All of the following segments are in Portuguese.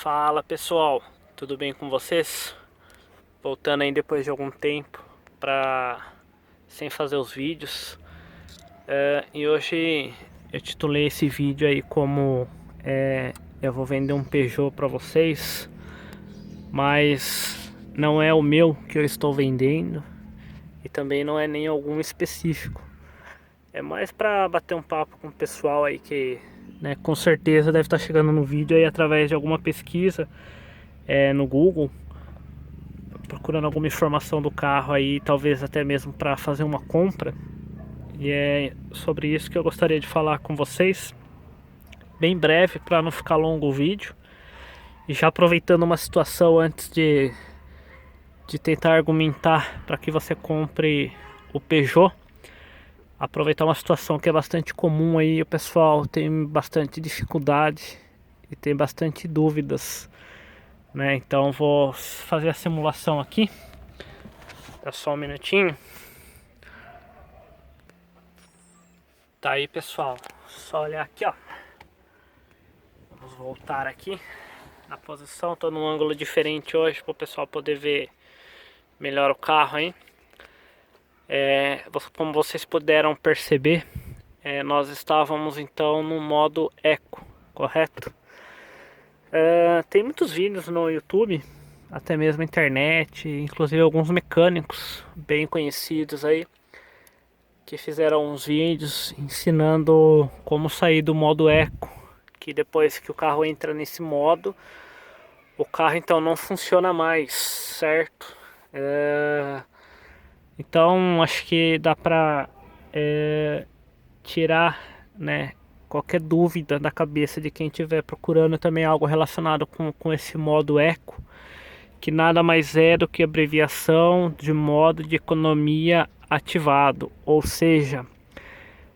Fala pessoal, tudo bem com vocês? Voltando aí depois de algum tempo sem fazer os vídeos. E hoje eu titulei esse vídeo aí como eu vou vender um Peugeot para vocês, mas não é o meu que eu estou vendendo e também não é nem algum específico. É mais para bater um papo com o pessoal aí que, né, com certeza deve estar chegando no vídeo aí através de alguma pesquisa no Google, procurando alguma informação do carro aí, talvez até mesmo para fazer uma compra. E é sobre isso que eu gostaria de falar com vocês, bem breve, para não ficar longo o vídeo. E já aproveitando uma situação antes de tentar argumentar para que você compre o Peugeot, aproveitar uma situação que é bastante comum aí, o pessoal tem bastante dificuldade e tem bastante dúvidas, né? Então vou fazer a simulação aqui. É só um minutinho. Tá aí, pessoal, só olhar aqui, ó. Vamos voltar aqui na posição. Tô num ângulo diferente hoje para o pessoal poder ver melhor o carro aí. Como vocês puderam perceber, nós estávamos então no modo Eco, correto? Tem muitos vídeos no YouTube, até mesmo na internet, inclusive alguns mecânicos bem conhecidos aí, que fizeram uns vídeos ensinando como sair do modo Eco, que depois que o carro entra nesse modo, o carro então não funciona mais, certo? Então acho que dá pra tirar, né, qualquer dúvida da cabeça de quem estiver procurando também algo relacionado com esse modo Eco, que nada mais é do que abreviação de modo de economia ativado, ou seja,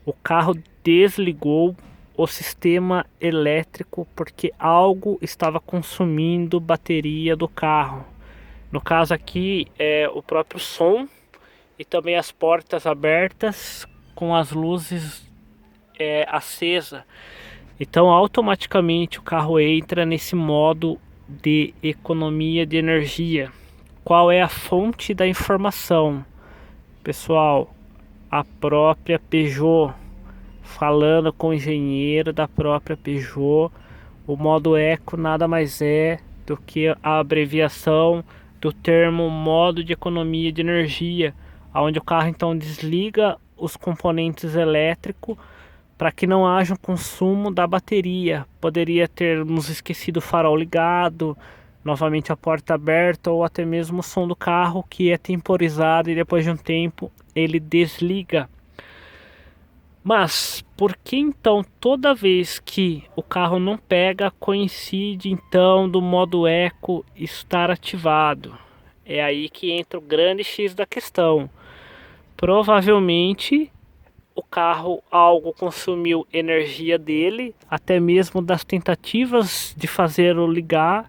o carro desligou o sistema elétrico porque algo estava consumindo bateria do carro. No caso aqui é o próprio som e também as portas abertas com as luzes acesa. Então automaticamente o carro entra nesse modo de economia de energia. Qual é a fonte da informação? Pessoal, a própria Peugeot, falando com o engenheiro da própria Peugeot, o modo Eco nada mais é do que a abreviação do termo modo de economia de energia, onde o carro então desliga os componentes elétricos para que não haja um consumo da bateria. Poderia termos esquecido o farol ligado, novamente a porta aberta, ou até mesmo o som do carro que é temporizado e depois de um tempo ele desliga. Mas por que então toda vez que o carro não pega, coincide então do modo Eco estar ativado? É aí que entra o grande X da questão. Provavelmente o carro algo consumiu energia dele, até mesmo das tentativas de fazê-lo ligar,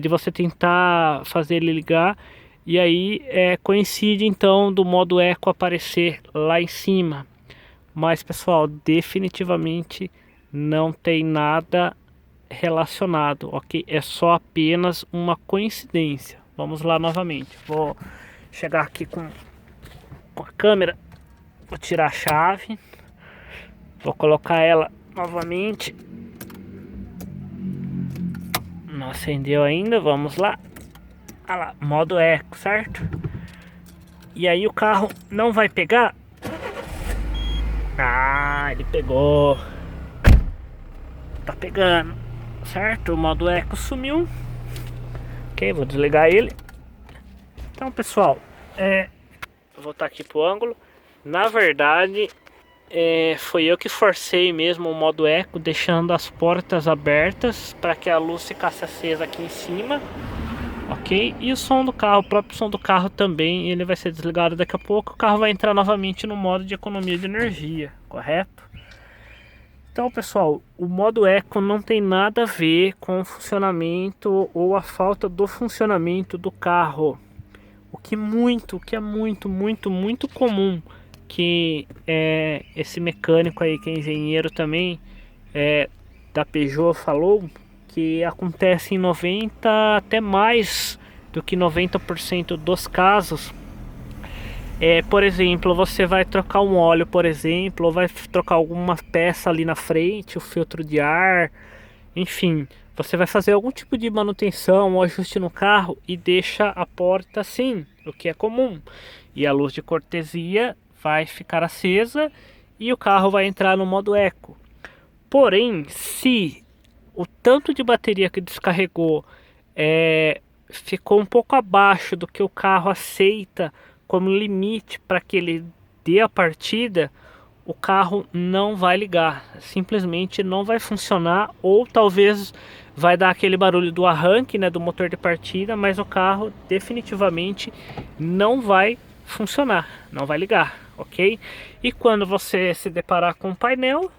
de você tentar fazer ele ligar, e aí coincide então do modo Eco aparecer lá em cima. Mas pessoal, definitivamente não tem nada relacionado, ok? É só apenas uma coincidência. Vamos lá novamente. Vou chegar aqui com a câmera, vou tirar a chave, vou colocar ela novamente. Não acendeu ainda, vamos lá. Ah lá, modo Eco, certo? E aí o carro não vai pegar. Ah, ele pegou. Tá pegando, certo? O modo Eco sumiu. Ok, vou desligar ele. Então pessoal, vou voltar aqui pro ângulo. Na verdade, foi eu que forcei mesmo o modo Eco, deixando as portas abertas para que a luz ficasse acesa aqui em cima, ok? E o som do carro, o próprio som do carro também, ele vai ser desligado daqui a pouco. O carro vai entrar novamente no modo de economia de energia, correto? Então pessoal, o modo Eco não tem nada a ver com o funcionamento ou a falta do funcionamento do carro. O que é muito comum, que esse mecânico aí, que é engenheiro também da Peugeot, falou que acontece em 90 até mais do que 90% dos casos. Por exemplo, você vai trocar um óleo, por exemplo, ou vai trocar alguma peça ali na frente, o filtro de ar, enfim, você vai fazer algum tipo de manutenção ou ajuste no carro e deixa a porta assim, o que é comum. E a luz de cortesia vai ficar acesa e o carro vai entrar no modo eco. Porém, se o tanto de bateria que descarregou ficou um pouco abaixo do que o carro aceita como limite para que ele dê a partida, o carro não vai ligar, simplesmente não vai funcionar, ou talvez vai dar aquele barulho do arranque, né, do motor de partida, mas o carro definitivamente não vai funcionar, não vai ligar, ok? E quando você se deparar com o painel,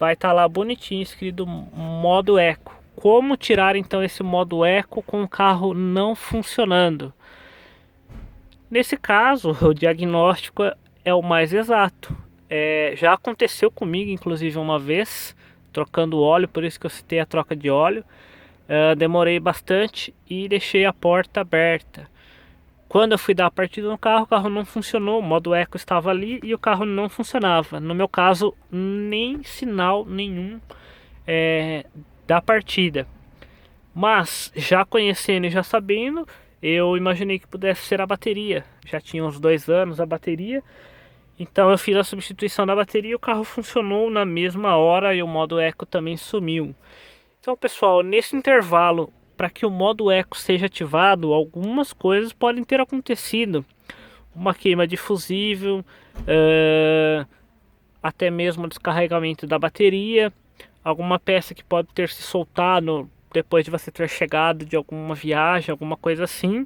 vai estar lá bonitinho escrito modo eco. Como tirar então esse modo eco com o carro não funcionando? Nesse caso, o diagnóstico é o mais exato. Já aconteceu comigo, inclusive, uma vez, trocando óleo, por isso que eu citei a troca de óleo. Demorei bastante e deixei a porta aberta. Quando eu fui dar a partida no carro, o carro não funcionou, o modo eco estava ali e o carro não funcionava. No meu caso, nem sinal nenhum da partida. Mas, já conhecendo e já sabendo, eu imaginei que pudesse ser a bateria. Já tinha uns 2 anos a bateria. Então eu fiz a substituição da bateria e o carro funcionou na mesma hora e o modo eco também sumiu. Então, pessoal, nesse intervalo, para que o modo eco seja ativado, algumas coisas podem ter acontecido. Uma queima de fusível, até mesmo o descarregamento da bateria, alguma peça que pode ter se soltado depois de você ter chegado de alguma viagem, alguma coisa assim.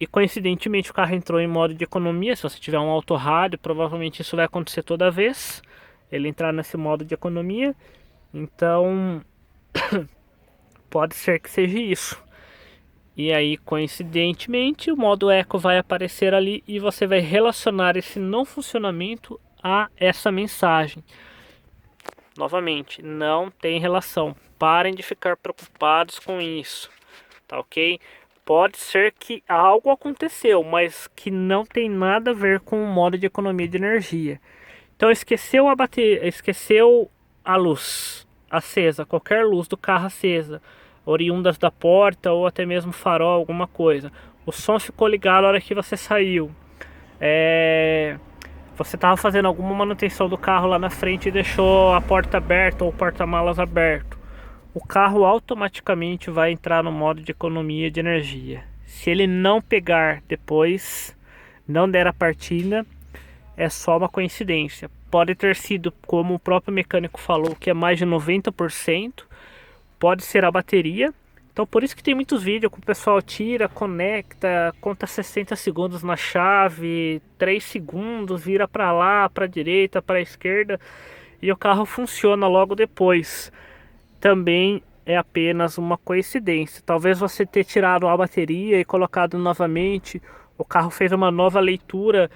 E coincidentemente o carro entrou em modo de economia. Se você tiver um autorrádio, provavelmente isso vai acontecer toda vez ele entrar nesse modo de economia. Então pode ser que seja isso. E aí, coincidentemente, o modo eco vai aparecer ali e você vai relacionar esse não funcionamento a essa mensagem. Novamente, não tem relação. Parem de ficar preocupados com isso, tá ok? Pode ser que algo aconteceu, mas que não tem nada a ver com o modo de economia de energia. Então, esqueceu a bateria, esqueceu a luz acesa, qualquer luz do carro acesa, oriundas da porta ou até mesmo farol, alguma coisa. O som ficou ligado na hora que você saiu. Você estava fazendo alguma manutenção do carro lá na frente e deixou a porta aberta ou o porta-malas aberto. O carro automaticamente vai entrar no modo de economia de energia. Se ele não pegar depois, não der a partida, é só uma coincidência. Pode ter sido, como o próprio mecânico falou, que é mais de 90%. Pode ser a bateria. Então por isso que tem muitos vídeos que o pessoal tira, conecta, conta 60 segundos na chave, 3 segundos, vira para lá, para a direita, para a esquerda e o carro funciona logo depois. Também é apenas uma coincidência. Talvez você ter tirado a bateria e colocado novamente, o carro fez uma nova leitura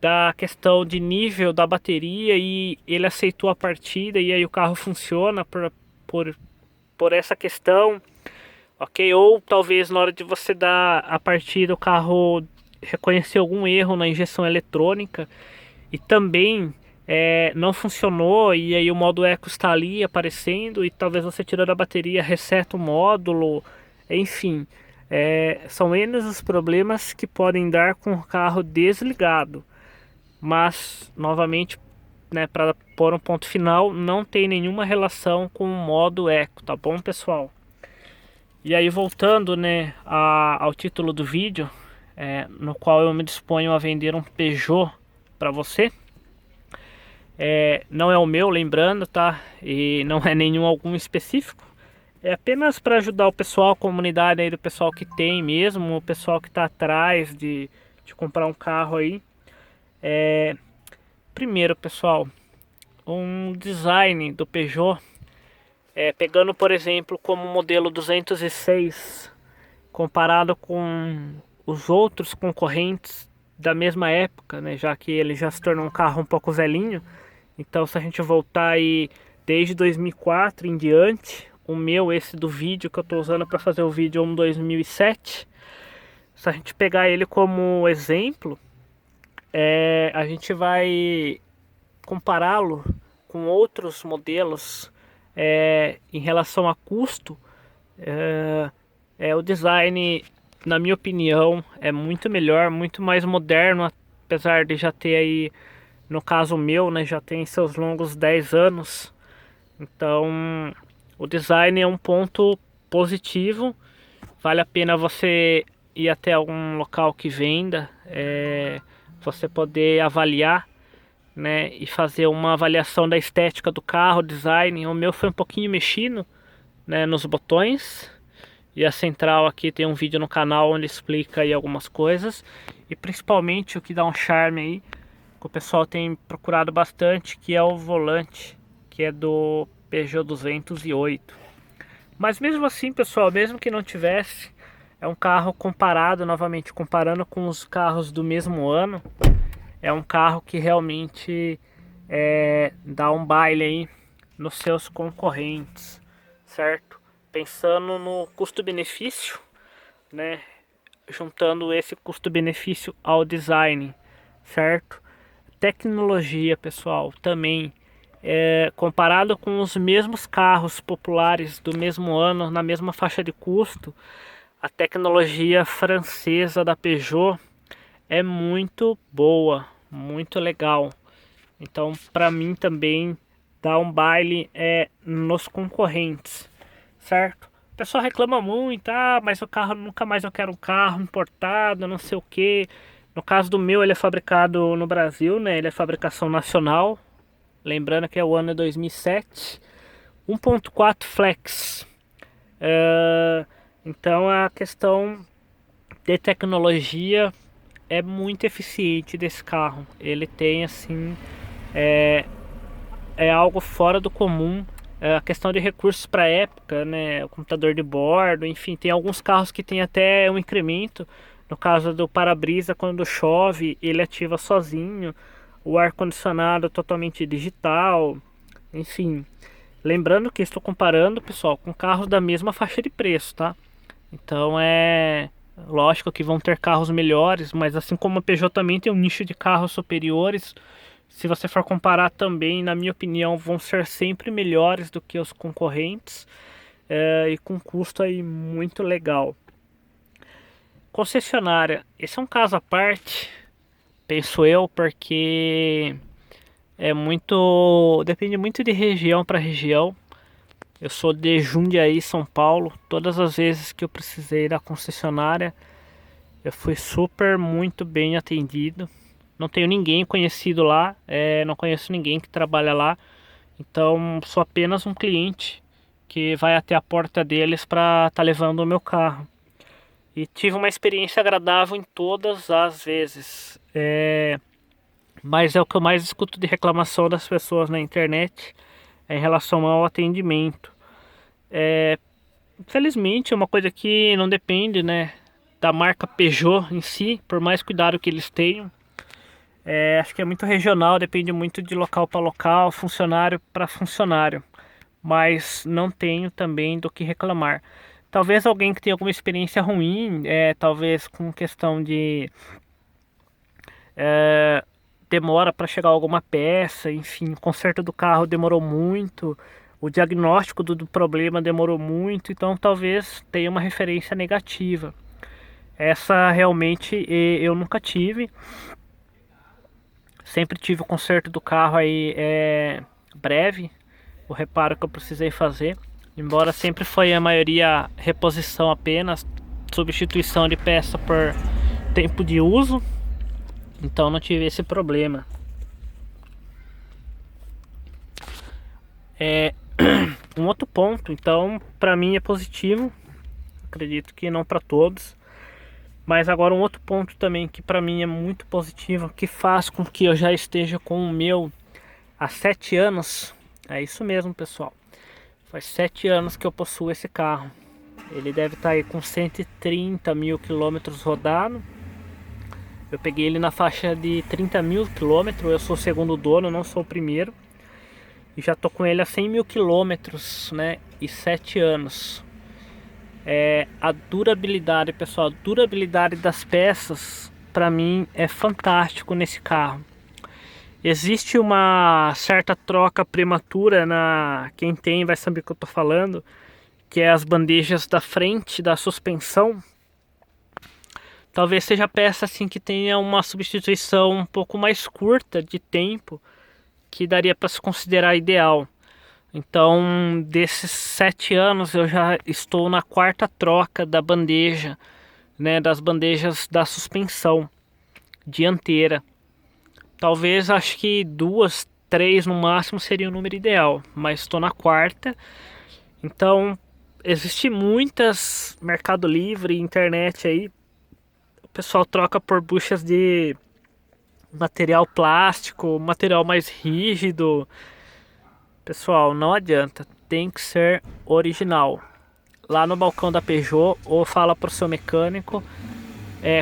da questão de nível da bateria e ele aceitou a partida e aí o carro funciona por essa questão, ok? Ou talvez na hora de você dar a partida o carro reconheceu algum erro na injeção eletrônica e também não funcionou e aí o modo eco está ali aparecendo e talvez você tirando a bateria reseta o módulo, enfim, são N os problemas que podem dar com o carro desligado, mas novamente, né, para pôr um ponto final, não tem nenhuma relação com o modo eco, tá bom, pessoal? E aí voltando, né, ao título do vídeo, no qual eu me disponho a vender um Peugeot para você. Não é o meu, lembrando, tá? E não é nenhum algum específico. É apenas para ajudar o pessoal, a comunidade aí do pessoal que tem mesmo, o pessoal que está atrás de comprar um carro aí. Primeiro, pessoal, um design do Peugeot, pegando por exemplo como modelo 206, comparado com os outros concorrentes da mesma época, né, já que ele já se tornou um carro um pouco velhinho. Então se a gente voltar aí desde 2004 em diante. O meu, esse do vídeo que eu estou usando para fazer o vídeo, é um 2007. Se a gente pegar ele como exemplo, a gente vai compará-lo com outros modelos em relação a custo. O design, na minha opinião, é muito melhor, muito mais moderno, apesar de já ter aí, no caso meu, né, já tem seus longos 10 anos. Então, o design é um ponto positivo. Vale a pena você ir até algum local que venda, você poder avaliar, né, e fazer uma avaliação da estética do carro, design. O meu foi um pouquinho mexido, né, nos botões. E a central aqui tem um vídeo no canal onde explica aí algumas coisas. E principalmente o que dá um charme aí, que o pessoal tem procurado bastante, que é o volante, que é do Peugeot 208. Mas mesmo assim, pessoal, mesmo que não tivesse, é um carro comparado, novamente comparando com os carros do mesmo ano, é um carro que realmente dá um baile aí nos seus concorrentes, certo? Pensando no custo-benefício, né? Juntando esse custo-benefício ao design, certo? Tecnologia, pessoal, também comparado com os mesmos carros populares do mesmo ano, na mesma faixa de custo, a tecnologia francesa da Peugeot é muito boa, muito legal. Então, para mim também dá um baile nos concorrentes, certo? O pessoal reclama muito, mas o carro, nunca mais eu quero um carro importado, não sei o que. No caso do meu, ele é fabricado no Brasil, né? Ele é fabricação nacional. Lembrando que é o ano 2007. 1.4 Flex. Então a questão de tecnologia é muito eficiente desse carro. Ele tem assim, é algo fora do comum. A questão de recursos para a época, né? O computador de bordo, enfim, tem alguns carros que tem até um incremento. No caso do para-brisa, quando chove, ele ativa sozinho. O ar-condicionado totalmente digital. Enfim, lembrando que estou comparando, pessoal, com carros da mesma faixa de preço, tá? Então é lógico que vão ter carros melhores, mas assim como a Peugeot também tem um nicho de carros superiores, se você for comparar também, na minha opinião, vão ser sempre melhores do que os concorrentes, e com custo aí muito legal. Concessionária, esse é um caso à parte, penso eu, porque depende muito de região para região. Eu sou de Jundiaí, São Paulo. Todas as vezes que eu precisei da concessionária, eu fui muito bem atendido. Não tenho ninguém conhecido lá, não conheço ninguém que trabalha lá. Então sou apenas um cliente que vai até a porta deles para estar levando o meu carro. E tive uma experiência agradável em todas as vezes. Mas é o que eu mais escuto de reclamação das pessoas na internet em relação ao atendimento. Infelizmente é uma coisa que não depende, né, da marca Peugeot em si, por mais cuidado que eles tenham. Acho que é muito regional, depende muito de local para local, funcionário para funcionário. Mas não tenho também do que reclamar. Talvez alguém que tenha alguma experiência ruim, talvez com questão de demora para chegar alguma peça, enfim, o conserto do carro demorou muito, o diagnóstico do problema demorou muito, então talvez tenha uma referência negativa. Essa realmente eu nunca tive. Sempre tive o conserto do carro aí breve, o reparo que eu precisei fazer. Embora sempre foi a maioria reposição apenas, substituição de peça por tempo de uso. Então não tive esse problema. Um outro ponto, então, para mim é positivo. Acredito que não para todos. Mas agora um outro ponto também que para mim é muito positivo, que faz com que eu já esteja com o meu há 7 anos. É isso mesmo, pessoal. Faz 7 anos que eu possuo esse carro. Ele deve estar aí com 130 mil quilômetros rodados. Eu peguei ele na faixa de 30 mil quilômetros. Eu sou o segundo dono, não sou o primeiro. e já tô com ele a 100 mil quilômetros, né? E 7 anos. A durabilidade, pessoal, a durabilidade das peças, para mim, é fantástico nesse carro. Existe uma certa troca prematura quem tem vai saber o que eu tô falando, que é as bandejas da frente da suspensão. Talvez seja a peça assim que tenha uma substituição um pouco mais curta de tempo, que daria para se considerar ideal. Então, desses 7 anos, eu já estou na quarta troca da bandeja, né, das bandejas da suspensão dianteira. Talvez, acho que 2, 3 no máximo seria o número ideal, mas estou na quarta. Então, existe muitas Mercado Livre, internet aí, o pessoal troca por buchas de material plástico, material mais rígido. Pessoal, não adianta, tem que ser original. Lá no balcão da Peugeot, ou fala para o seu mecânico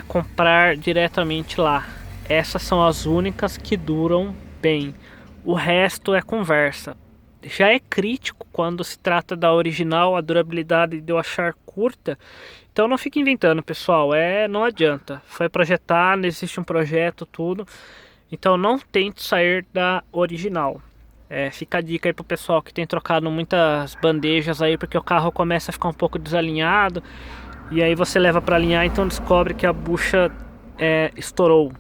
comprar diretamente lá. Essas são as únicas que duram bem. O resto é conversa. Já é crítico quando se trata da original, a durabilidade de eu achar curta. Então não fique inventando, pessoal. Não adianta. Foi projetado, existe um projeto, tudo. Então não tente sair da original. Fica a dica aí pro pessoal que tem trocado muitas bandejas aí, porque o carro começa a ficar um pouco desalinhado. E aí você leva para alinhar, então descobre que a bucha estourou.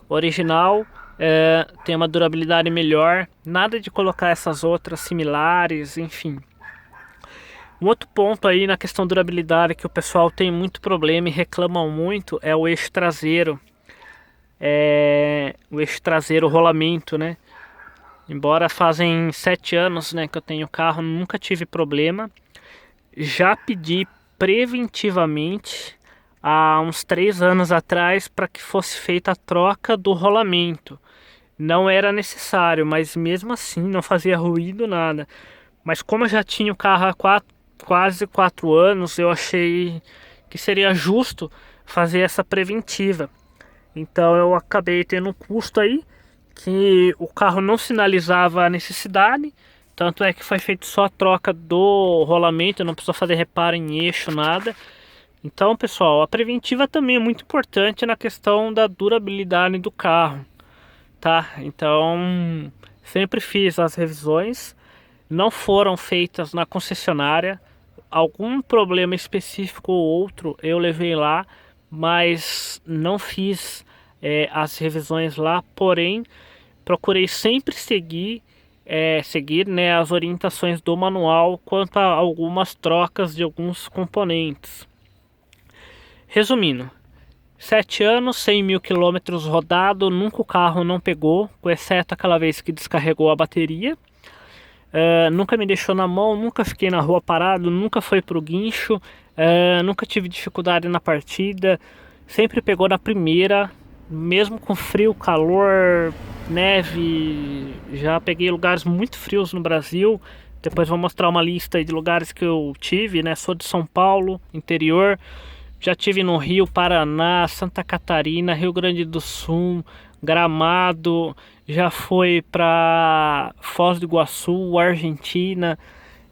O original tem uma durabilidade melhor. Nada de colocar essas outras similares, enfim. Um outro ponto aí na questão de durabilidade que o pessoal tem muito problema e reclamam muito é o eixo traseiro. O eixo traseiro, o rolamento, né? Embora fazem 7 anos, né, que eu tenho carro, nunca tive problema. Já pedi preventivamente há uns 3 anos atrás para que fosse feita a troca do rolamento. Não era necessário, mas mesmo assim não fazia ruído, nada. Mas como eu já tinha o carro há quase 4 anos, eu achei que seria justo fazer essa preventiva. Então eu acabei tendo um custo aí, que o carro não sinalizava a necessidade, tanto é que foi feito só a troca do rolamento, não precisou fazer reparo em eixo, nada. Então, pessoal, a preventiva também é muito importante na questão da durabilidade do carro, tá? Então, sempre fiz as revisões, não foram feitas na concessionária, algum problema específico ou outro eu levei lá, mas não fiz as revisões lá, porém procurei sempre seguir né, as orientações do manual quanto a algumas trocas de alguns componentes. Resumindo, 7 anos, 100 mil quilômetros rodado, nunca o carro não pegou, exceto aquela vez que descarregou a bateria. Nunca me deixou na mão, nunca fiquei na rua parado, nunca foi pro guincho, nunca tive dificuldade na partida, sempre pegou na primeira, mesmo com frio, calor, neve. Já peguei lugares muito frios no Brasil. Depois vou mostrar uma lista de lugares que eu tive, né? Sou de São Paulo, interior. Já tive no Rio, Paraná, Santa Catarina, Rio Grande do Sul, Gramado. Já fui para Foz do Iguaçu, Argentina.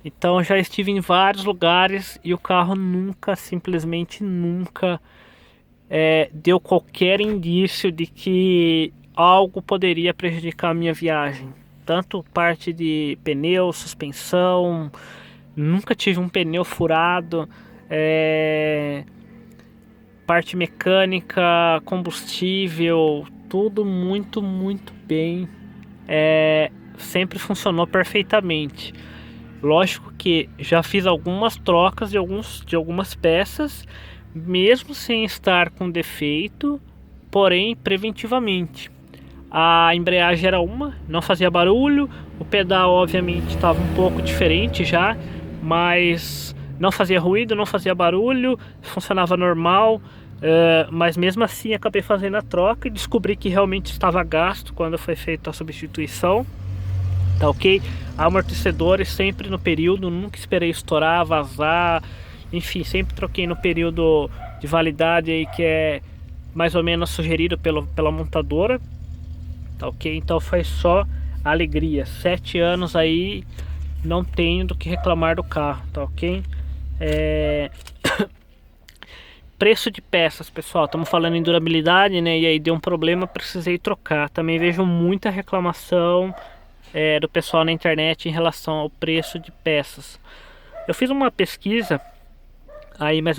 Então já estive em vários lugares e o carro nunca, simplesmente nunca deu qualquer indício de que algo poderia prejudicar a minha viagem. Tanto parte de pneu, suspensão, nunca tive um pneu furado, parte mecânica, combustível, tudo muito, muito bem. Sempre funcionou perfeitamente. Lógico que já fiz algumas trocas de algumas peças, mesmo sem estar com defeito, porém preventivamente. A embreagem era não fazia barulho, o pedal obviamente estava um pouco diferente já, mas não fazia ruído, não fazia barulho, funcionava normal, mas mesmo assim acabei fazendo a troca e descobri que realmente estava gasto quando foi feita a substituição. Tá ok? Amortecedores sempre no período, nunca esperei estourar, vazar, enfim, sempre troquei no período de validade aí que é mais ou menos sugerido pela montadora. Tá ok? Então foi só alegria. 7 anos aí, não tenho do que reclamar do carro, tá ok? Preço de peças, pessoal, estamos falando em durabilidade, né? E aí deu um problema, precisei trocar. Também vejo muita reclamação do pessoal na internet em relação ao preço de peças. Eu fiz uma pesquisa aí, mas